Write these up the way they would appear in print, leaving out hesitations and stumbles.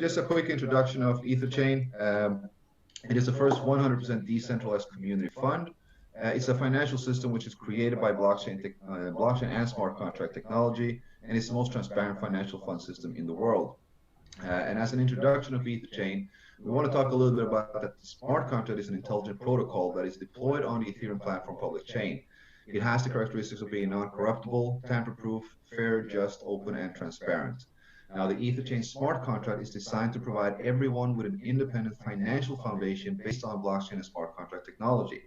just a quick introduction of EtherChain. It is the first 100% decentralized community fund. It's a financial system which is created by blockchain and smart contract technology, and it's the most transparent financial fund system in the world. And as an introduction of EtherChain, we want to talk a little bit about that the smart contract is an intelligent protocol that is deployed on the Ethereum platform public chain. It has the characteristics of being non-corruptible, tamper-proof, fair, just, open, and transparent. Now, the EtherChain smart contract is designed to provide everyone with an independent financial foundation based on blockchain and smart contract technology.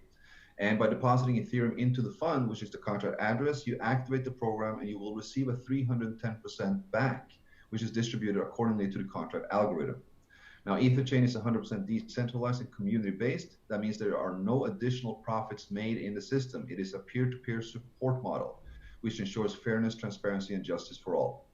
And by depositing Ethereum into the fund, which is the contract address, you activate the program and you will receive a 310% back, which is distributed accordingly to the contract algorithm. Now, EtherChain is 100% decentralized and community-based. That means there are no additional profits made in the system. It is a peer-to-peer support model, which ensures fairness, transparency, and justice for all.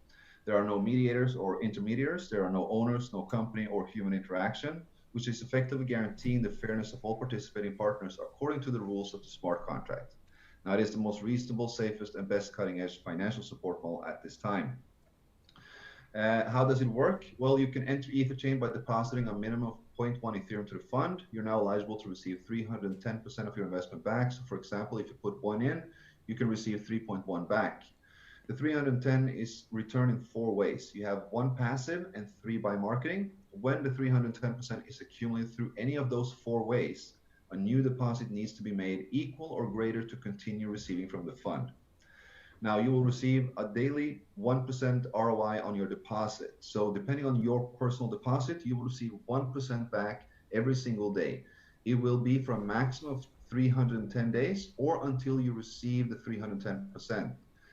There are no mediators or intermediaries. There are no owners, no company, or human interaction, which is effectively guaranteeing the fairness of all participating partners according to the rules of the smart contract. Now, it is the most reasonable, safest, and best cutting-edge financial support model at this time. How does it work? Well, you can enter EtherChain by depositing a minimum of 0.1 Ethereum to the fund. You're now eligible to receive 310% of your investment back. So, for example, if you put 1 in, you can receive 3.1 back. The 310 is returned in 4 ways. You have 1 passive and 3 by marketing. When the 310% is accumulated through any of those 4 ways, a new deposit needs to be made equal or greater to continue receiving from the fund. Now, you will receive a daily 1% ROI on your deposit. So depending on your personal deposit, you will receive 1% back every single day. It will be from a maximum of 310 days or until you receive the 310%.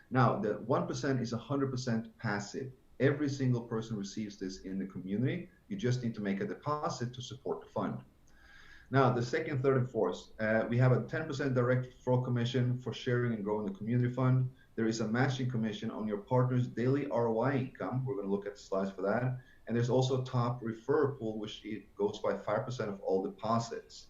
Now, the 1% is 100% passive. Every single person receives this in the community. You just need to make a deposit to support the fund. Now, the second, third, and fourth, we have a 10% direct referral commission for sharing and growing the community fund. There is a matching commission on your partner's daily ROI income. We're going to look at the slides for that. And there's also a top referral pool, which it goes by 5% of all deposits.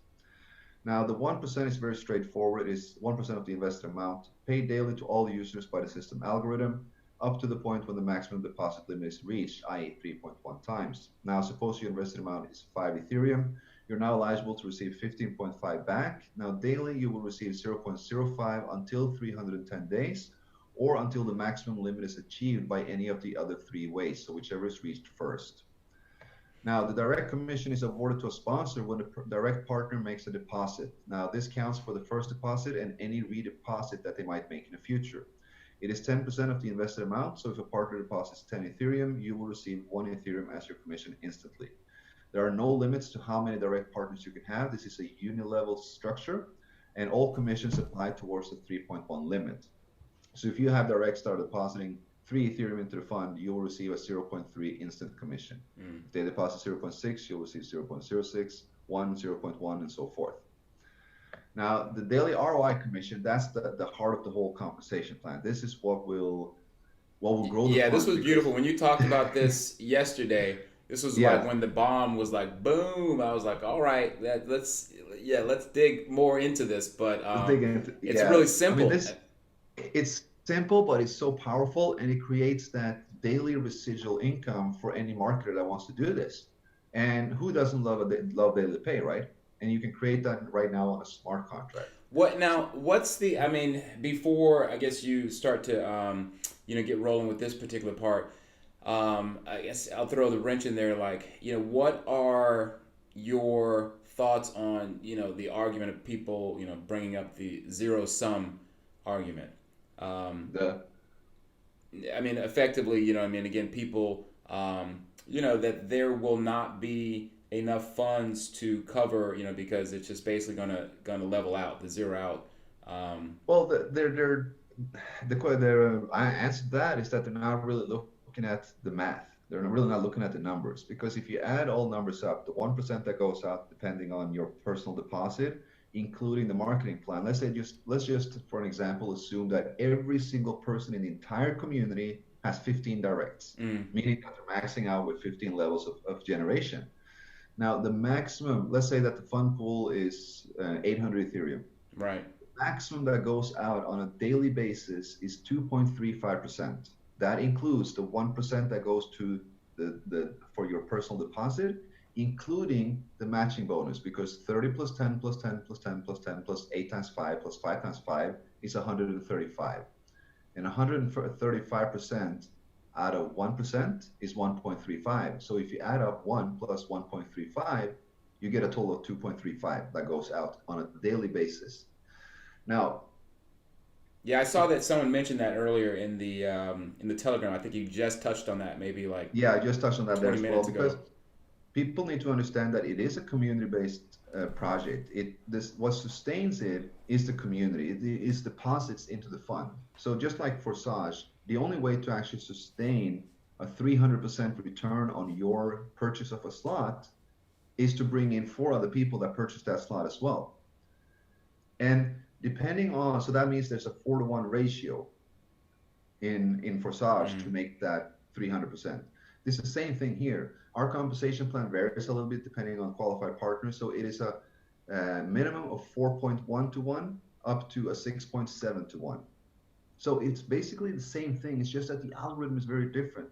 Now, the 1% is very straightforward. It's 1% of the invested amount paid daily to all users by the system algorithm up to the point when the maximum deposit limit is reached, i.e. 3.1 times. Now, suppose your invested amount is 5 Ethereum. You're now eligible to receive 15.5 back. Now, daily, you will receive 0.05 until 310 days or until the maximum limit is achieved by any of the other 3 ways, so whichever is reached first. Now, the direct commission is awarded to a sponsor when the direct partner makes a deposit. Now, this counts for the first deposit and any redeposit that they might make in the future. It is 10% of the invested amount, so if a partner deposits 10 Ethereum, you will receive 1 Ethereum as your commission instantly. There are no limits to how many direct partners you can have. This is a unilevel structure, and all commissions apply towards the 3.1 limit. So if you have direct start depositing 3 Ethereum into the fund, you will receive a 0.3 instant commission. If they deposit 0.6, you'll receive 0.06, 1, 0.1, and so forth. Now, the daily ROI commission, that's the heart of the whole compensation plan. This is what will grow the Yeah, fund. this was beautiful. When you talked about this yesterday, this was like when the bomb was like, boom. I was like, all right, let's dig more into this. But it's really simple. I mean, it's simple, but it's so powerful, and it creates that daily residual income for any marketer that wants to do this. And who doesn't love daily pay, right? And you can create that right now on a smart contract. Before I guess you start to get rolling with this particular part, I guess I'll throw the wrench in there. Like, what are your thoughts on the argument of people bringing up the zero sum argument? Effectively, again, people, that there will not be enough funds to cover, because it's just basically gonna level out, the zero out. Well, the answer to that is that they're not really looking at the math. They're really not looking at the numbers, because if you add all numbers up, the 1% that goes out depending on your personal deposit, including the marketing plan. Let's just for an example assume that every single person in the entire community has 15 directs, meaning that they're maxing out with 15 levels of generation. Now, the maximum, let's say that the fund pool is 800 Ethereum. Right. The maximum that goes out on a daily basis is 2.35%. That includes the 1% that goes to for your personal deposit, including the matching bonus, because 30 plus 10 plus 10 plus 10 plus 10 plus 8 times 5 plus 5 times 5 is 135. And 135% out of 1% is 1.35. So if you add up 1 plus 1.35, you get a total of 2.35 that goes out on a daily basis. Now, yeah, I saw that someone mentioned that earlier in the Telegram. I think you just touched on that, maybe like yeah, I just touched on that there 20 as well, minutes because ago. people need to understand that it is a community-based project. What sustains it is the community. It is deposits into the fund. So just like Forsage, the only way to actually sustain a 300% return on your purchase of a slot is to bring in 4 other people that purchase that slot as well. And depending on, so that means there's a 4-to-1 ratio in Forsage to make that 300%. This is the same thing here. Our compensation plan varies a little bit depending on qualified partners. So it is a minimum of 4.1 to 1 up to a 6.7 to 1. So it's basically the same thing. It's just that the algorithm is very different.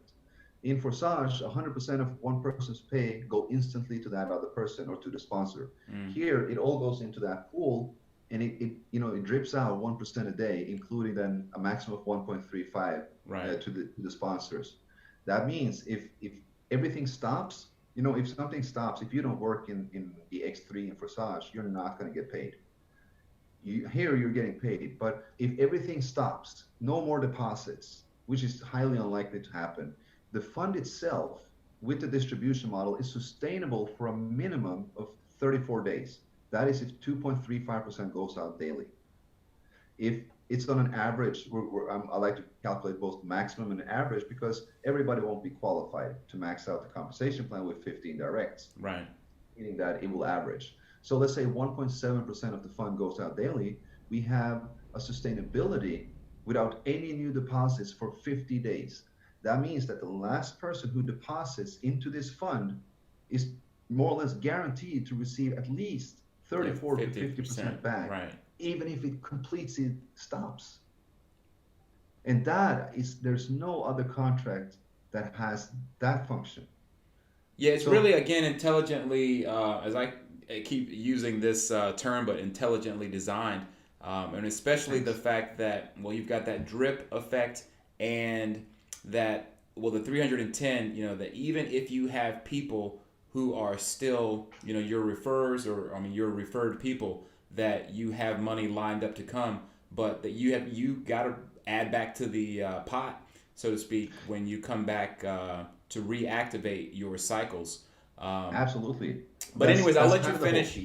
In Forsage, 100% of one person's pay go instantly to that other person or to the sponsor. Here, it all goes into that pool, and it drips out 1% a day, including then a maximum of 1.35 to the sponsors. That means if everything stops, if something stops, if you don't work in the X3 in Forsage, you're not going to get paid. Here you're getting paid, but if everything stops, no more deposits, which is highly unlikely to happen, the fund itself with the distribution model is sustainable for a minimum of 34 days. That is if 2.35% goes out daily. If it's on an average, I like to calculate both maximum and average, because everybody won't be qualified to max out the compensation plan with 15 directs. Right. Meaning that it will average. So let's say 1.7% of the fund goes out daily. We have a sustainability without any new deposits for 50 days. That means that the last person who deposits into this fund is more or less guaranteed to receive at least 34 to 50% back, even if it completely stops. And there's no other contract that has that function. Yeah, it's really, again, intelligently, as I keep using this term, but intelligently designed. And especially the fact that, you've got that drip effect, and that, the 310, that even if you have people who are still, your refers, or your referred people, that you have money lined up to come, but that you got to add back to the pot, so to speak, when you come back to reactivate your cycles. Absolutely. But anyways, I'll let you finish.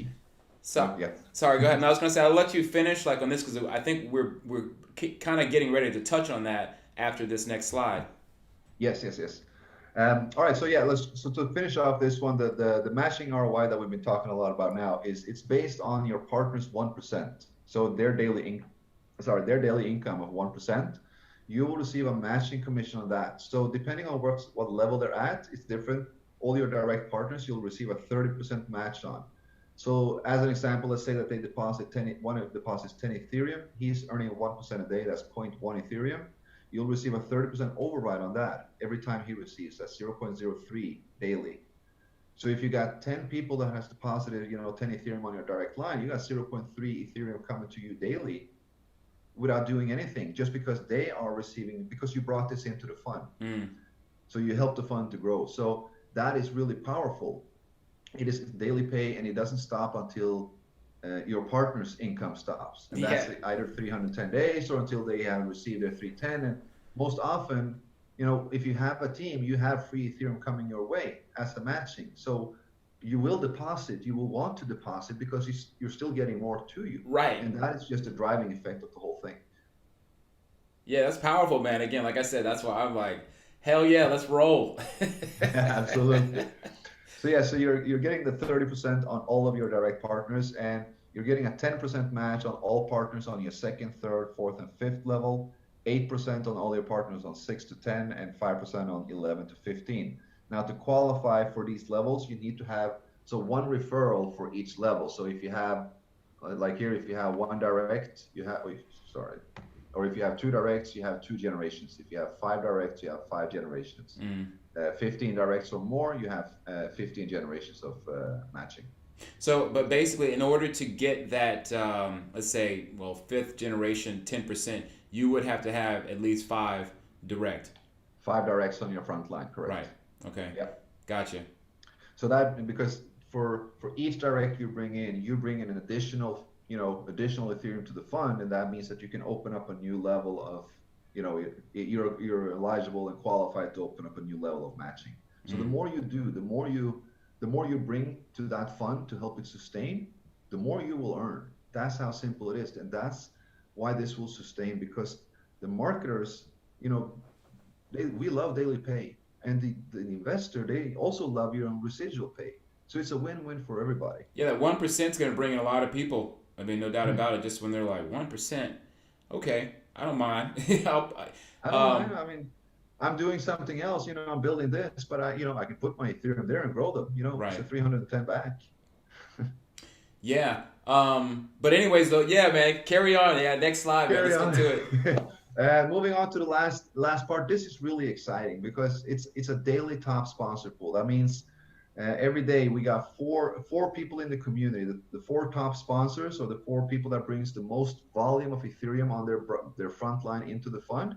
Sorry, go ahead. No, I was going to say, I'll let you finish on this, because I think we're kind of getting ready to touch on that after this next slide. Yes. All right, so to finish off this one, the matching ROI that we've been talking a lot about now it's based on your partner's 1%. So their daily income of 1%, you will receive a matching commission on that. So depending on what level they're at, it's different. All your direct partners, you'll receive a 30% match on. So as an example, let's say that they deposit one deposits 10 Ethereum. He's earning 1% a day. That's 0.1 Ethereum. You'll receive a 30% override on that every time he receives. That's 0.03 daily. So if you got 10 people that has deposited, 10 Ethereum on your direct line, you got 0.3 Ethereum coming to you daily without doing anything, just because they are receiving, because you brought this into the fund. So you help the fund to grow. So that is really powerful. It is daily pay, and it doesn't stop until your partner's income stops. And that's either 310 days or until they have received their 310. And most often, if you have a team, you have free Ethereum coming your way as a matching. So you will want to deposit, because you're still getting more to you. Right. And that is just a driving effect of the whole thing. Yeah, that's powerful, man. Again, like I said, that's why I'm like, hell yeah, let's roll. Absolutely. So you're getting the 30% on all of your direct partners, and you're getting a 10% match on all partners on your second, third, fourth, and fifth level, 8% on all your partners on 6 to 10, and 5% on 11 to 15. Now, to qualify for these levels, you need to have one referral for each level. So if you have, like here, if you have one direct, you have, or if you have 2 directs, you have 2 generations. If you have 5 directs, you have 5 generations. 15 directs or more, you have 15 generations of matching. So, but basically, in order to get that, let's say, well, fifth generation 10%, you would have to have at least 5 direct. 5 directs on your front line, correct? Right. Okay. Yeah. Gotcha. So that, because for each direct you bring in an additional Ethereum to the fund, and that means that you can open up a new level of, you're eligible and qualified to open up a new level of matching. So the more you do, the more you bring to that fund to help it sustain, the more you will earn. That's how simple it is, and that's why this will sustain, because the marketers, we love daily pay, and the investor, they also love your own residual pay. So it's a win-win for everybody. Yeah, that 1% is going to bring in a lot of people. I mean, no doubt about it. Just when they're like 1%, okay, I don't mind. I don't mind. I mean, I'm doing something else. I'm building this, but I can put my Ethereum there and grow them. Right. It's a 310 back. Yeah. But anyways, though, yeah, man, carry on. Yeah, next slide, man. Let's get to it. Moving on to the last part. This is really exciting because it's a daily top sponsor pool. That means every day we got four people in the community, the 4 top sponsors, or the 4 people that brings the most volume of Ethereum on their front line into the fund.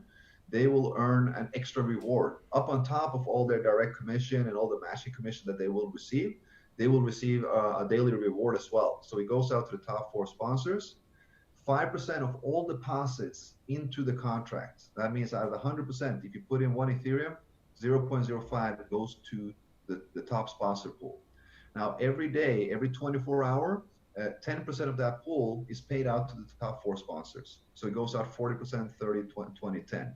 They will earn an extra reward up on top of all their direct commission and all the matching commission that they will receive. They will receive a daily reward as well. So it goes out to the top 4 sponsors. 5% of all deposits into the contract. That means out of 100%, if you put in 1 Ethereum, 0.05 goes to the top sponsor pool. Now, every day, every 24 hour, 10% of that pool is paid out to the top 4 sponsors. So it goes out 40%, 30, 20, 10.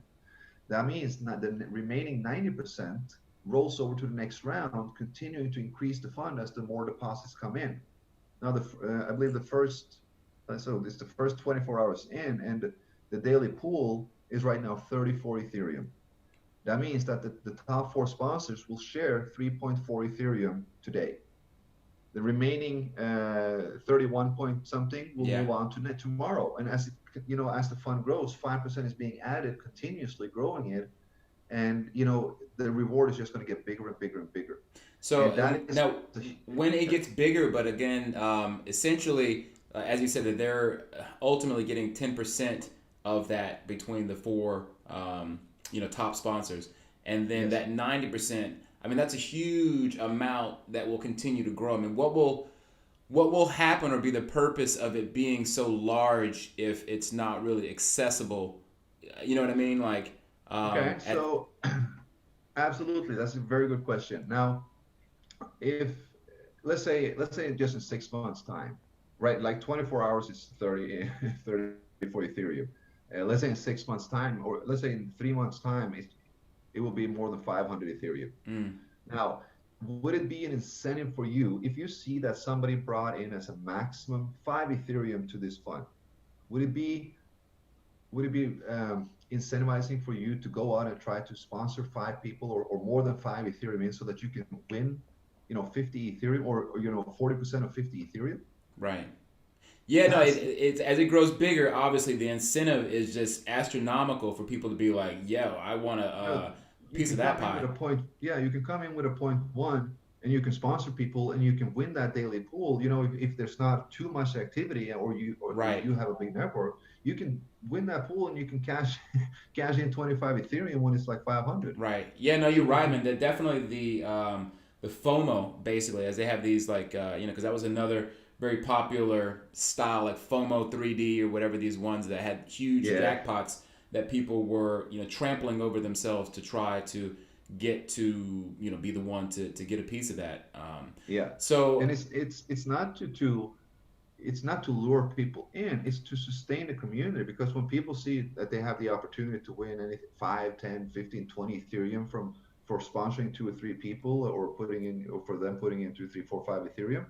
That means that the remaining 90% rolls over to the next round, continuing to increase the fund as the more deposits come in. Now, I believe the first 24 hours in, and the daily pool is right now 34 Ethereum. That means that the top 4 sponsors will share 3.4 Ethereum today. The remaining 31 point something will move on to tomorrow. And as the fund grows, 5% is being added, continuously growing it, and the reward is just going to get bigger and bigger and bigger. So now, when it gets bigger, but again, essentially, as you said, that they're ultimately getting 10% of that between the 4 top sponsors, and then that 90%. I mean, that's a huge amount that will continue to grow. I mean, what will happen or be the purpose of it being so large if it's not really accessible? You know what I mean? Like, so absolutely, that's a very good question. Now, if let's say just in 6 months' time, right? Like 24 hours is 30 for Ethereum. Let's say in 6 months' time, or let's say in 3 months' time, it will be more than 500 Ethereum. Now, would it be an incentive for you if you see that somebody brought in as a maximum 5 Ethereum to this fund? Would it be incentivizing for you to go out and try to sponsor 5 people or more than 5 Ethereum in, so that you can win, 50 Ethereum or 40% of 50 Ethereum? Right. Yeah, no, it's as it grows bigger, obviously the incentive is just astronomical for people to be like, yo, I want a piece of that pie. You can come in with a 0.1 and you can sponsor people and you can win that daily pool. If there's not too much activity or you have a big network, you can win that pool and you can cash in 25 Ethereum when it's like 500. Right. Yeah, no, you're right, man. That definitely the FOMO, basically, as they have these like because that was another very popular style, like FOMO 3D or whatever, these ones that had huge jackpots that people were trampling over themselves to try to get to be the one to get a piece of that. So and it's not to lure people in, it's to sustain the community, because when people see that they have the opportunity to win anything 5, 10, 15, 20 Ethereum for sponsoring 2 or 3 people, or for them putting in 2, 3, 4, 5 Ethereum,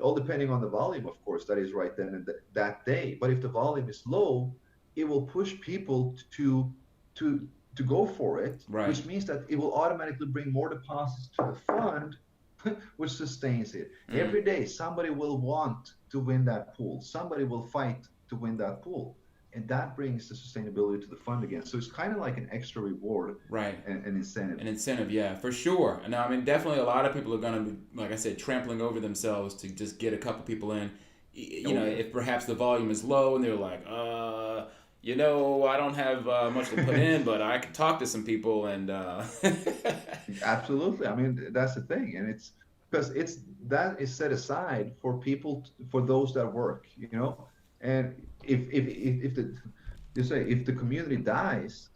all depending on the volume, of course, that is right then and that day. But if the volume is low, it will push people to go for it, which means that it will automatically bring more deposits to the fund, which sustains it. Every day, somebody will want to win that pool. Somebody will fight to win that pool. and that brings the sustainability to the fund again. So it's kind of like an extra reward Right. and an incentive. An incentive, yeah, for sure. Now, I mean, definitely a lot of people are going to be, like I said, trampling over themselves to just get a couple people in. You Oh know, if perhaps the volume is low and they're like, I don't have much to put in, but I can talk to some people and. absolutely. I mean, that's the thing, and it's because it's that is set aside for people, for those that work, you know. And if the you say if the community dies,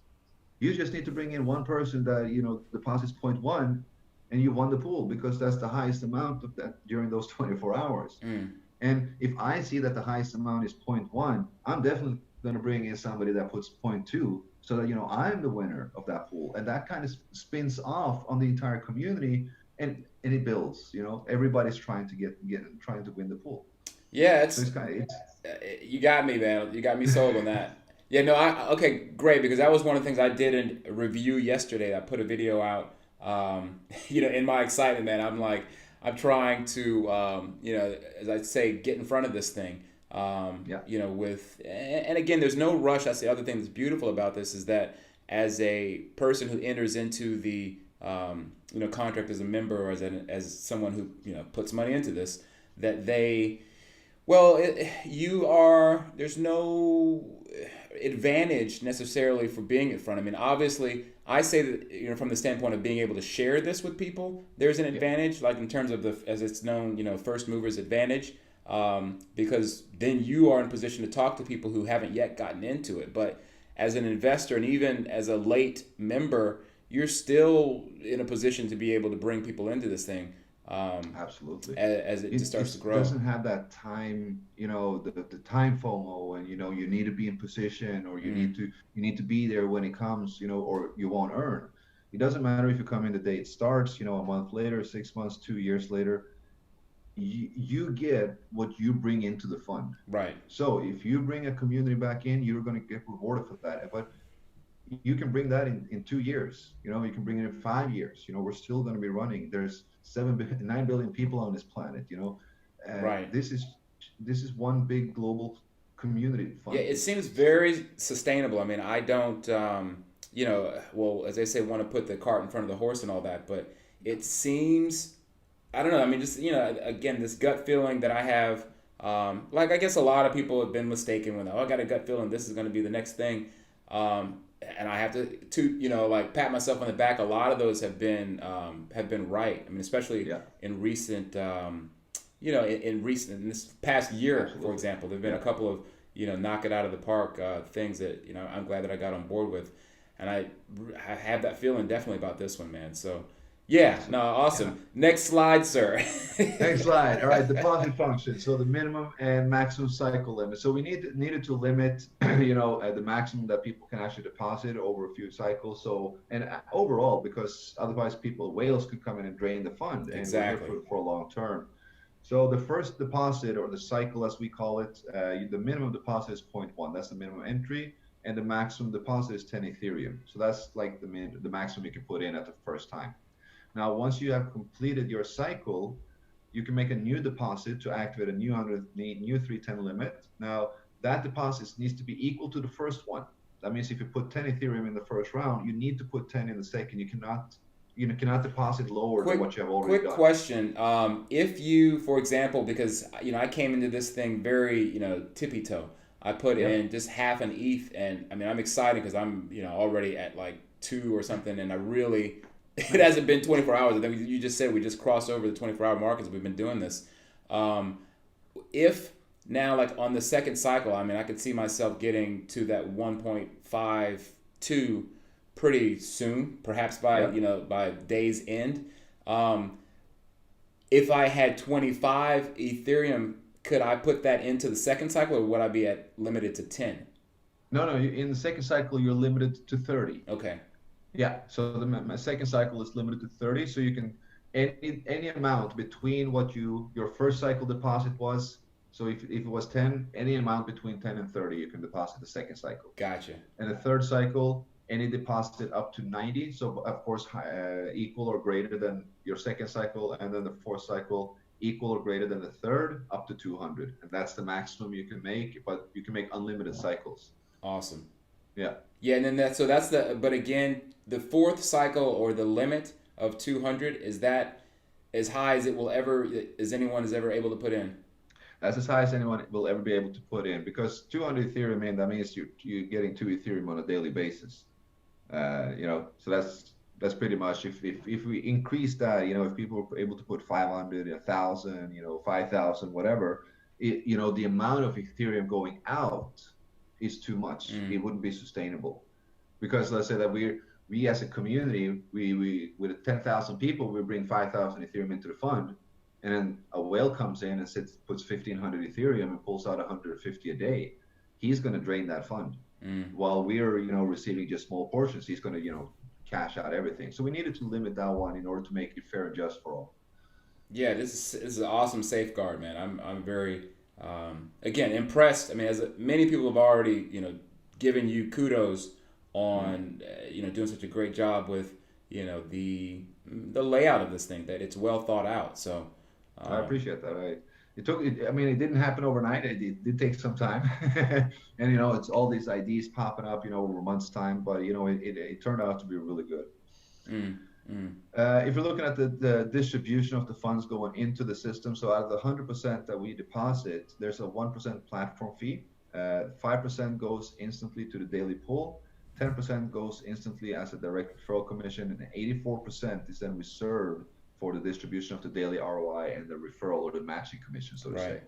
you just need to bring in one person that deposits point 0.1, and you won the pool because that's the highest amount of that during those 24 hours. Mm, And if I see that the highest amount is point 0.1, I'm definitely going to bring in somebody that puts point 0.2 so that I'm the winner of that pool. And that kind of spins off on the entire community, and it builds. Everybody's trying to trying to win the pool. yeah, So it's kind of it's you got me, man. You got me sold on that. Yeah, no, okay, great, because that was one of the things I did in a review yesterday. I put a video out. In my excitement, man, I'm trying to, as I say, get in front of this thing. yeah. And again, there's no rush. That's the other thing that's beautiful about this is that as a person who enters into the, contract as a member or as someone who, puts money into this, that they, well, there's no advantage necessarily for being in front. I mean, obviously, I say that, from the standpoint of being able to share this with people, there's an advantage, like in terms of as it's known, first movers advantage, because then you are in position to talk to people who haven't yet gotten into it. But as an investor and even as a late member, you're still in a position to be able to bring people into this thing. Absolutely. As it just starts to It grow. doesn't have that time, the time FOMO, and you need to be in position, or Mm, you need to be there when it comes, or you won't earn. It doesn't matter if you come in the day it starts, a month later, 6 months, 2 years later. You get what you bring into the fund. right. So if you bring a community back in, you're going to get rewarded for that. But you can bring that in 2 years. You can bring it in 5 years. We're still going to be running. There's 9 billion people on this planet. Right. This is one big global community Yeah, fund. it seems So very sustainable. I mean, I don't, well, as they say, want to put the cart in front of the horse and all that, but it seems, I don't know. I mean, just, again, this gut feeling that I have, like I guess a lot of people have been mistaken when, I got a gut feeling this is going to be the next thing. And I have to, like pat myself on the back. A lot of those have been right. I mean, especially yeah, in recent, in this past year, for absolutely. example, there've been Yeah. a couple of knock it out of the park things that I'm glad that I got on board with, and I have that feeling definitely about this one, man. So yeah, no, Awesome. Yeah. awesome. Next slide, sir. Next slide. All right, deposit function. So the minimum and maximum cycle limit. So we needed to limit, the maximum that people can actually deposit over a few cycles. So and overall, because otherwise whales could come in and drain the fund, and we're here Exactly. for a long term. So the first deposit, or the cycle as we call it, the minimum deposit is point 0.1. That's the minimum entry, and the maximum deposit is 10 Ethereum. So that's like the maximum you can put in at the first time. Now, once you have completed your cycle, you can make a new deposit to activate a new 310 limit. Now, that deposit needs to be equal to the first one. That means if you put 10 Ethereum in the first round, you need to put 10 in the second. You cannot deposit lower than quick what you have already quick done. question. If you, for example, because I came into this thing very tippy toe. I put Yep. in just half an ETH, and I mean I'm excited because I'm already at like 2 or something, and I really it Nice. hasn't been 24 hours. I think you just said we just crossed over the 24-hour mark as we've been doing this. Um, if now, like on the second cycle, I mean, I could see myself getting to that 1.52 pretty soon, perhaps by Yep. by day's end. Um, if I had 25 Ethereum, could I put that into the second cycle, or would I be at limited to 10? No, no. In the second cycle, you're limited to 30. Okay, Yeah. So my second cycle is limited to 30. So you can any amount between what your first cycle deposit was. So if it was 10, any amount between 10 and 30, you can deposit the second cycle. gotcha. And the third cycle, any deposit up to 90. So of course, equal or greater than your second cycle, and then the fourth cycle equal or greater than the third, up to 200. And that's the maximum you can make, but you can make unlimited cycles. Awesome. Yeah. Yeah, and then that's the, but again, the fourth cycle or the limit of 200, is that as high as it will ever, as anyone is ever able to put in? That's as high as anyone will ever be able to put in, because 200 Ethereum, man, that means you're getting 2 Ethereum on a daily basis. So that's pretty much, if we increase that, if people are able to put 500, 1,000, 5,000, whatever, the amount of Ethereum going out is too much. It wouldn't be sustainable, because let's say that we as a community, we with 10,000 people, we bring 5,000 Ethereum into the fund, and then a whale comes in and puts 1,500 Ethereum and pulls out 150 a day. He's going to drain that fund. While we're receiving just small portions, he's going to cash out everything. So we needed to limit that one in order to make it fair and just for all. Yeah, this is an awesome safeguard, man. I'm very again impressed. I mean, many people have already given you kudos on doing such a great job with the layout of this thing, that it's well thought out. So I appreciate that. I mean, it didn't happen overnight. It did take some time, and it's all these ideas popping up, over months' time. But it turned out to be really good. If you're looking at the distribution of the funds going into the system, so out of the 100% that we deposit, there's a 1% platform fee. 5% goes instantly to the daily pool. 10% goes instantly as a direct referral commission, and 84% is then reserved for the distribution of the daily ROI and the referral or the matching commission, so to say.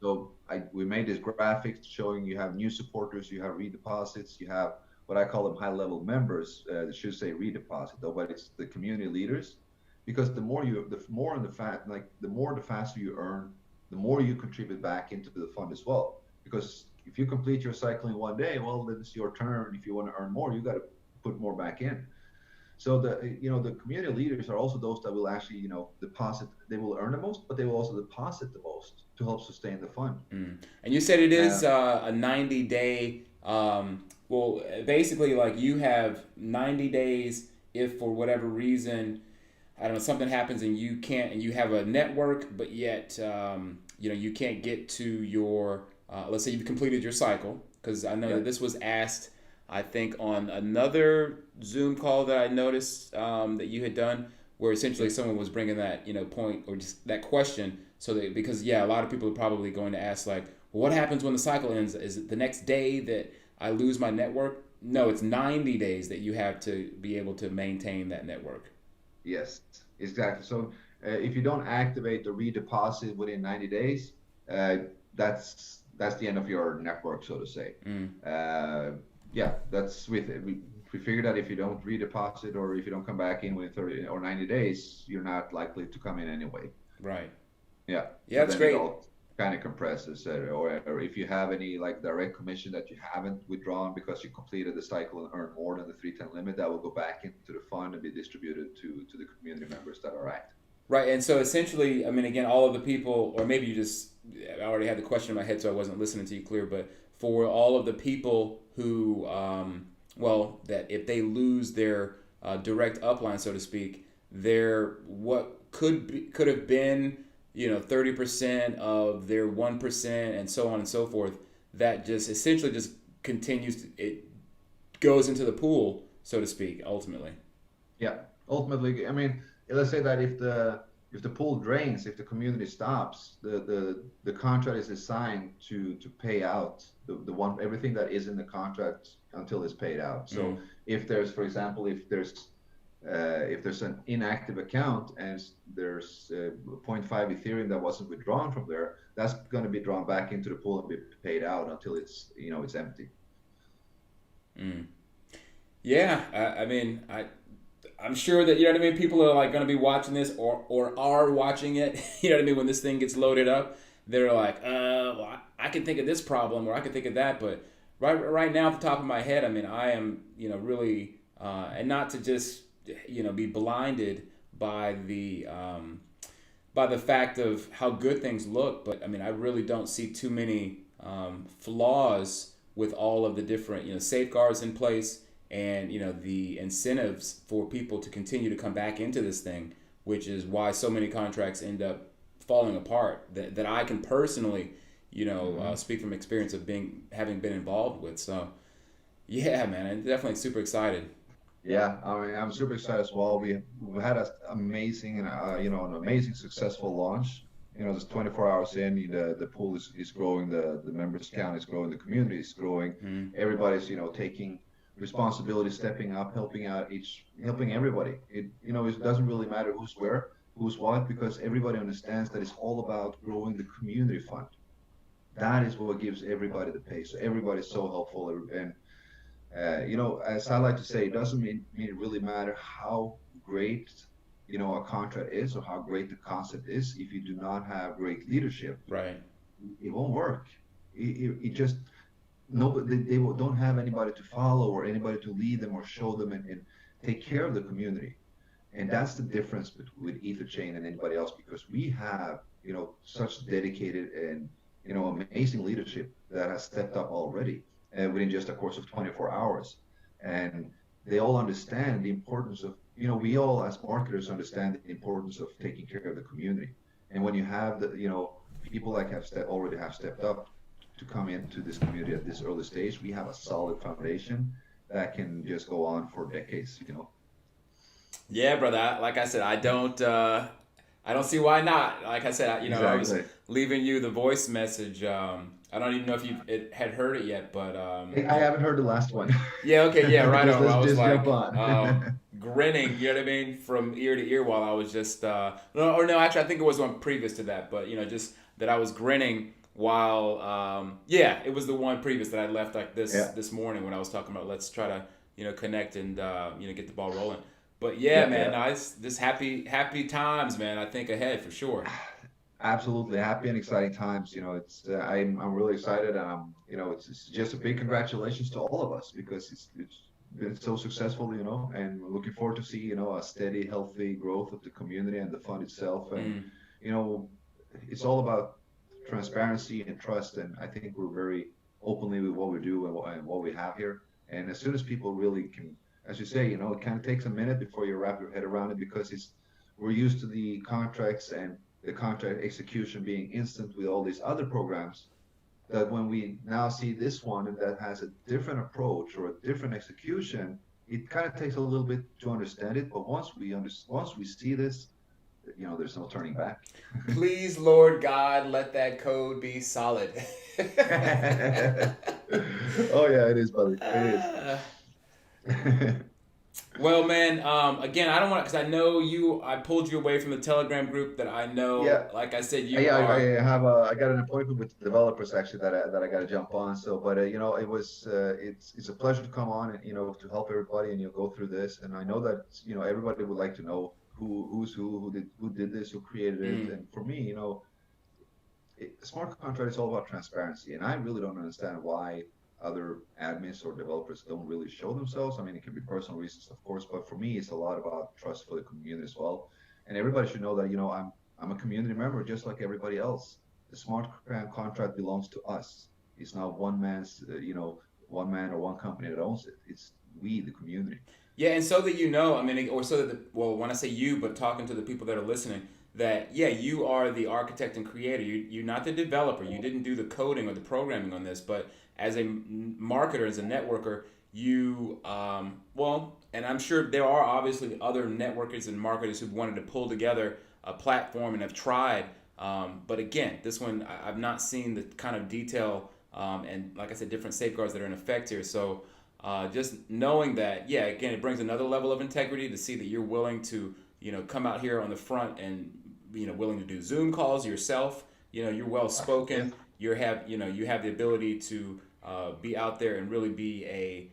So we made this graphic showing you have new supporters, you have redeposits, you have what I call them high-level members. That should say redeposit though, but it's the community leaders, because the more the faster you earn, the more you contribute back into the fund as well. Because if you complete your cycle in one day, well, then it's your turn. If you want to earn more, you got to put more back in. So the community leaders are also those that will actually deposit. They will earn the most, but they will also deposit the most to help sustain the fund. And you said it is a 90-day. Well, basically, like, you have 90 days if for whatever reason, I don't know, something happens and you can't, and you have a network, but yet you can't get to your. Let's say you've completed your cycle, because I know that this was asked, I think, on another Zoom call that I noticed that you had done, where essentially someone was bringing that point, or just that question, so that, because a lot of people are probably going to ask, like, well, what happens when the cycle ends? Is it the next day that I lose my network? No, it's 90 days that you have to be able to maintain that network. Yes, exactly. So if you don't activate the redeposit within 90 days, that's the end of your network, so to say. That's with it. We figured that if you don't redeposit, or if you don't come back in within 30 or 90 days, you're not likely to come in anyway. Right. Yeah. Yeah, that's great. It all kind of compresses, or if you have any direct commission that you haven't withdrawn because you completed the cycle and earned more than the 310 limit, that will go back into the fund and be distributed to the community members that are active. Right, and so essentially, I mean, again, all of the people, or maybe I already had the question in my head, so I wasn't listening to you clear, but for all of the people who, that if they lose their direct upline, so to speak, their what could have been 30% of their 1%, and so on and so forth, that just essentially just continues, it goes into the pool, so to speak, ultimately. Yeah, ultimately, I mean, let's say that if the pool drains, if the community stops, the contract is designed to pay out everything that is in the contract until it's paid out. So if there's, for example, if there's an inactive account and there's 0.5 Ethereum that wasn't withdrawn from there, that's going to be drawn back into the pool and be paid out until it's it's empty. Yeah, I mean, I'm sure that people are like going to be watching this or are watching it. When this thing gets loaded up, they're like, well, I can think of this problem, or I can think of that, but right now, off the top of my head, I mean, I am really and not to just be blinded by the fact of how good things look, but I mean, I really don't see too many flaws with all of the different safeguards in place, and the incentives for people to continue to come back into this thing, which is why so many contracts end up falling apart, that I can personally speak from experience of having been involved with. So Yeah, man, I'm definitely super excited. Yeah, I mean, I'm super excited as well. We had an amazing and an amazing successful launch. Just 24 hours in, the pool is growing, the members count is growing, the community is growing. Mm. Everybody's taking responsibility, stepping up, helping everybody. It doesn't really matter who's where, who's what, because everybody understands that it's all about growing the community fund. That is what gives everybody the pay. So everybody's so helpful, and as I like to say, it doesn't mean it really matter how great, a contract is or how great the concept is. If you do not have great leadership, Right. it won't work. It just nobody they don't have anybody to follow or anybody to lead them or show them and take care of the community. And that's the difference with EtherChain and anybody else, because we have such dedicated and amazing leadership that has stepped up already within just a course of 24 hours. And they all understand the importance of, we all as marketers understand the importance of taking care of the community. And when you have people like already have stepped up to come into this community at this early stage, we have a solid foundation that can just go on for decades. Yeah, brother. Like I said, I don't see why not. Like I said, I was Exactly. leaving you the voice message. I don't even know if you had heard it yet, but Hey, I haven't heard the last one. yeah, okay, yeah, right just on. let's I was just jump like on. grinning, you know what I mean, from ear to ear while I was just no, or no, actually, I think it was one previous to that, but just that I was grinning while yeah, it was the one previous that I left like Yeah, this morning when I was talking about let's try to connect and get the ball rolling. But yeah, yeah, man, yeah. nice. This happy times, man. I think ahead for sure. Absolutely happy and exciting times. It's I'm really excited, and it's just a big congratulations to all of us because it's been so successful. And we're looking forward to see a steady, healthy growth of the community and the fund itself. And Mm. you know, it's all about transparency and trust. And I think we're very openly with what we do and what we have here. And as soon as people really can, as you say, it kind of takes a minute before you wrap your head around it, because we're used to the contracts and the contract execution being instant with all these other programs, that when we now see this one and that has a different approach or a different execution, it kind of takes a little bit to understand it. But once we see this, there's no turning back. Please, Lord God, let that code be solid. Oh yeah, it is, buddy. It Uh, is. well, man, again, I don't want because I know you. I pulled you away from the Telegram group that I know. Yeah, Like I said, you yeah, I are. have I got an appointment with the developers actually that I got to jump on. So, but it's a pleasure to come on and to help everybody and go through this. And I know that everybody would like to know who did this, who created it. Mm, And for me, smart contract is all about transparency, and I really don't understand why other admins or developers don't really show themselves. I mean, it can be personal reasons, of course, but for me, it's a lot about trust for the community as well. And everybody should know that I'm a community member just like everybody else. The smart contract belongs to us. It's not one man or one company that owns it. It's we, the community. yeah, and so that I mean, or so that well, when I say you, but talking to the people that are listening, that yeah, you are the architect and creator. You're not the developer. You didn't do the coding or the programming on this, but as a marketer, as a networker, you well, and I'm sure there are obviously other networkers and marketers who've wanted to pull together a platform and have tried. But again, this one I've not seen the kind of detail and like I said, different safeguards that are in effect here. So just knowing that, yeah, again, it brings another level of integrity to see that you're willing to, come out here on the front and, willing to do Zoom calls yourself. You're well Yeah. spoken. You have the ability to be out there and really be a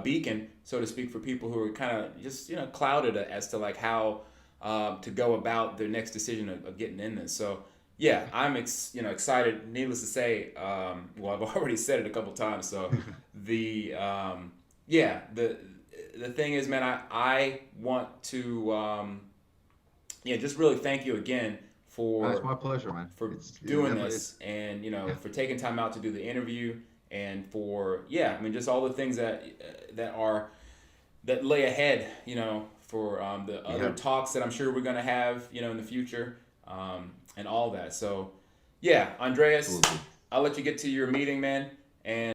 beacon, so to speak, for people who are kind of just, clouded as to like how to go about their next decision of getting in this. So yeah, I'm excited. Needless to say, well, I've already said it a couple times. So the yeah, the thing is, man, I want to yeah, just really thank you again It's my pleasure, man. for It's it doing definitely is. this and for taking time out to do the interview and for yeah, I mean just all the things that lay ahead, for the other Yeah, talks that I'm sure we're gonna have, in the future, and all that. So, yeah, Andreas, absolutely. I'll let you get to your meeting, man, and